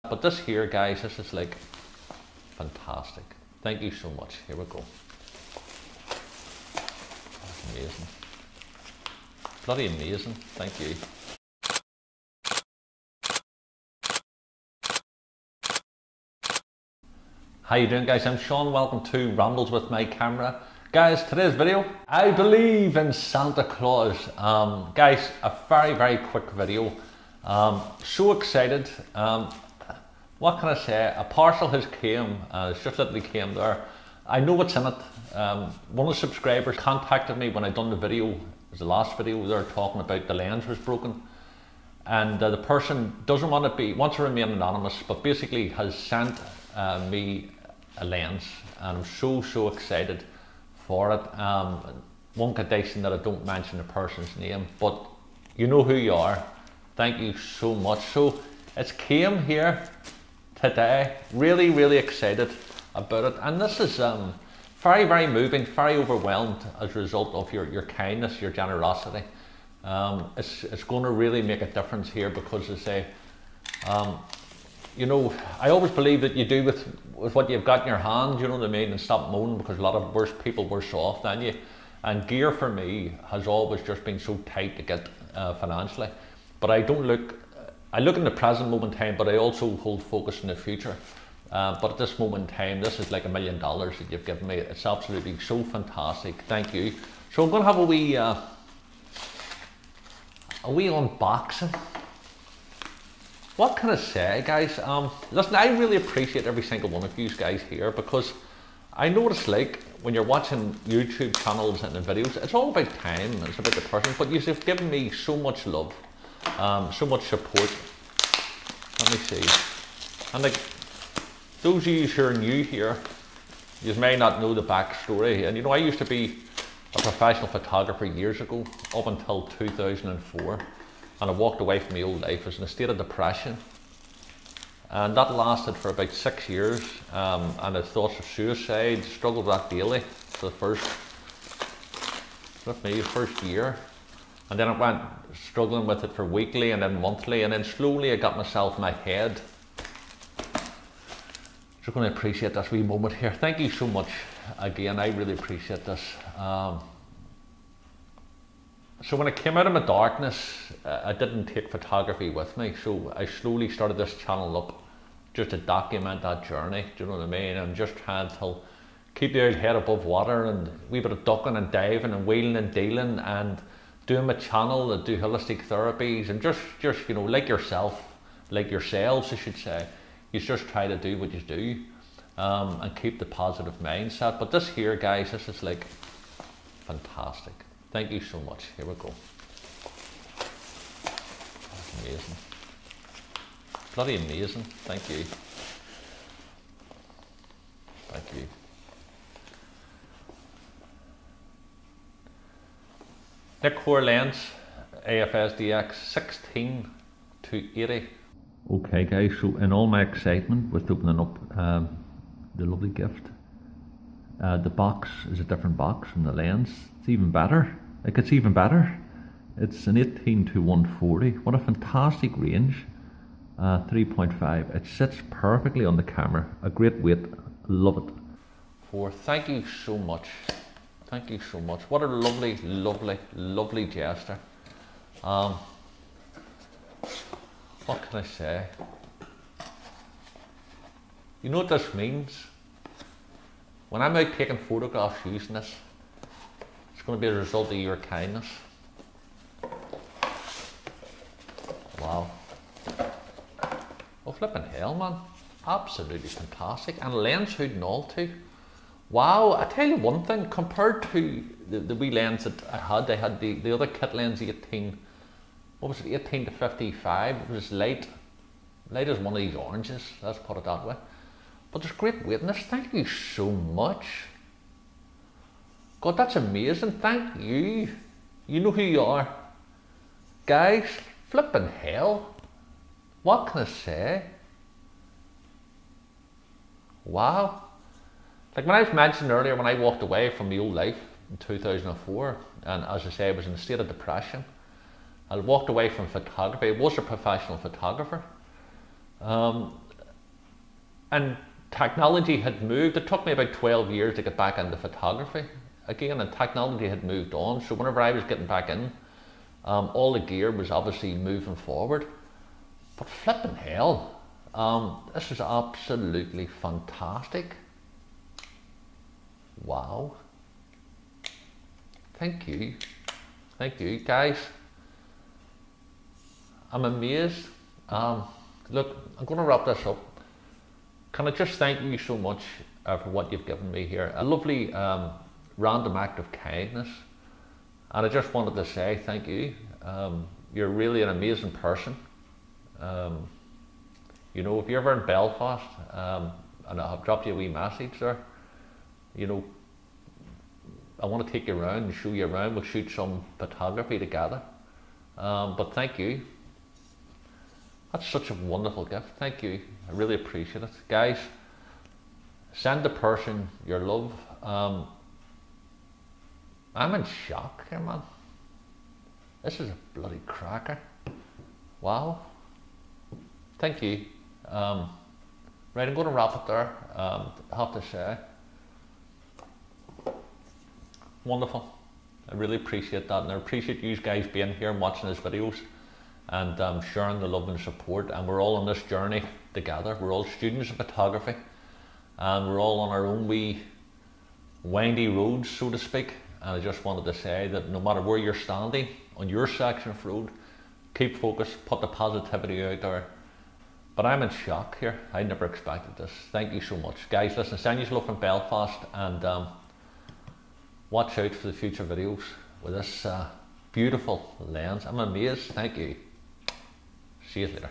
But this here, guys, this is like fantastic. Thank you so much. Here we go. That's amazing. Bloody amazing. Thank you. How you doing, guys? I'm Sean. Welcome to Rambles with my camera. Guys, today's video, I believe in Santa Claus. Guys, a very quick video. So excited. What can I say? A parcel has came. It's just literally came there. I know what's in it. One of the subscribers contacted me when I done the video. It was the last video. They were talking about the lens was broken, and the person doesn't want to remain anonymous, but basically has sent me a lens, and I'm so excited for it. One condition that I don't mention the person's name, but you know who you are. Thank you so much. So it's came here today. Really excited about it, and this is very moving, very overwhelmed as a result of your kindness, your generosity. It's going to really make a difference here, because I say, you know, I always believe that you do with what you've got in your hand, you know what I mean, and stop moaning, because a lot of worse people worse off than you. And gear for me has always just been so tight to get financially. But I look in the present moment in time, but I also hold focus in the future. But at this moment in time, this is like $1 million that you've given me. It's absolutely so fantastic. Thank you. So I'm going to have a wee unboxing. What can I say, guys? Listen, I really appreciate every single one of you guys here, because I know what it's like when you're watching YouTube channels and the videos. It's all about time, it's about the person, but you've given me so much love, so much support. Let me see. And like, those of you who are new here, you may not know the backstory. And you know, I used to be a professional photographer years ago, up until 2004. And I walked away from my old life. I was in a state of depression, and that lasted for about 6 years. And I had thoughts of suicide, struggled with that daily for the first year. And then I went struggling with it for weekly, and then monthly, and then slowly I got myself in my head. Just going to appreciate this wee moment here. Thank you so much again. I really appreciate this. So when I came out of my darkness, I didn't take photography with me, so I slowly started this channel up just to document that journey, do you know what I mean? And just trying to keep the old head above water, and a wee bit of ducking and diving and wheeling and dealing, and doing my channel and do holistic therapies, and just you know, like yourselves, I should say, you just try to do what you do, and keep the positive mindset. But this here, guys, this is like fantastic. Thank you so much. Here we go. That's amazing. Bloody amazing. Thank you. Thank you. Nikkor lens, AF-SDX 16 to 80. Okay guys, so in all my excitement with opening up the lovely gift, the box is a different box from the lens. It's even better. Like, it's even better. It's an 18 to 140. What a fantastic range. 3.5. It sits perfectly on the camera. A great weight. Love it. Thank you so much. Thank you so much. What a lovely gesture. What can I say? You know what this means? When I'm out taking photographs using this, it's going to be a result of your kindness. Wow. Oh, flipping hell, man. Absolutely fantastic. And lens hood and all too. Wow, I tell you one thing, compared to the wee lens that I had the other kit lens 18, what was it, 18 to 55. It was light as one of these oranges, let's put it that way. But there's great weight in this. Thank you so much. God, that's amazing. Thank you. You know who you are. Guys, flipping hell. What can I say? Wow. Like when I was mentioned earlier, when I walked away from my old life in 2004, and as I say, I was in a state of depression. I walked away from photography. I was a professional photographer. And technology had moved. It took me about 12 years to get back into photography again, and technology had moved on. So whenever I was getting back in, all the gear was obviously moving forward. But flipping hell, this is absolutely fantastic. Wow. Thank you. Thank you, guys. I'm amazed. Look, I'm going to wrap this up. Can I just thank you so much for what you've given me here? A lovely random act of kindness. And I just wanted to say thank you. You're really an amazing person. You know, if you're ever in Belfast, and I'll drop you a wee message there, you know, I want to take you around and show you around. We'll shoot some photography together. But thank you. That's such a wonderful gift. Thank you. I really appreciate it. Guys, send the person your love. I'm in shock here, man. This is a bloody cracker. Wow. Thank you. Right, I'm going to wrap it there. I have to say, wonderful. I really appreciate that, and I appreciate you guys being here and watching these videos, and sharing the love and support. And we're all on this journey together. We're all students of photography, and we're all on our own wee windy roads, so to speak. And I just wanted to say that no matter where you're standing on your section of road, keep focused, put the positivity out there. But I'm in shock here. I never expected this. Thank you so much. Guys, listen, send you love from Belfast, and watch out for the future videos with this beautiful lens. I'm amazed. Thank you. See you later.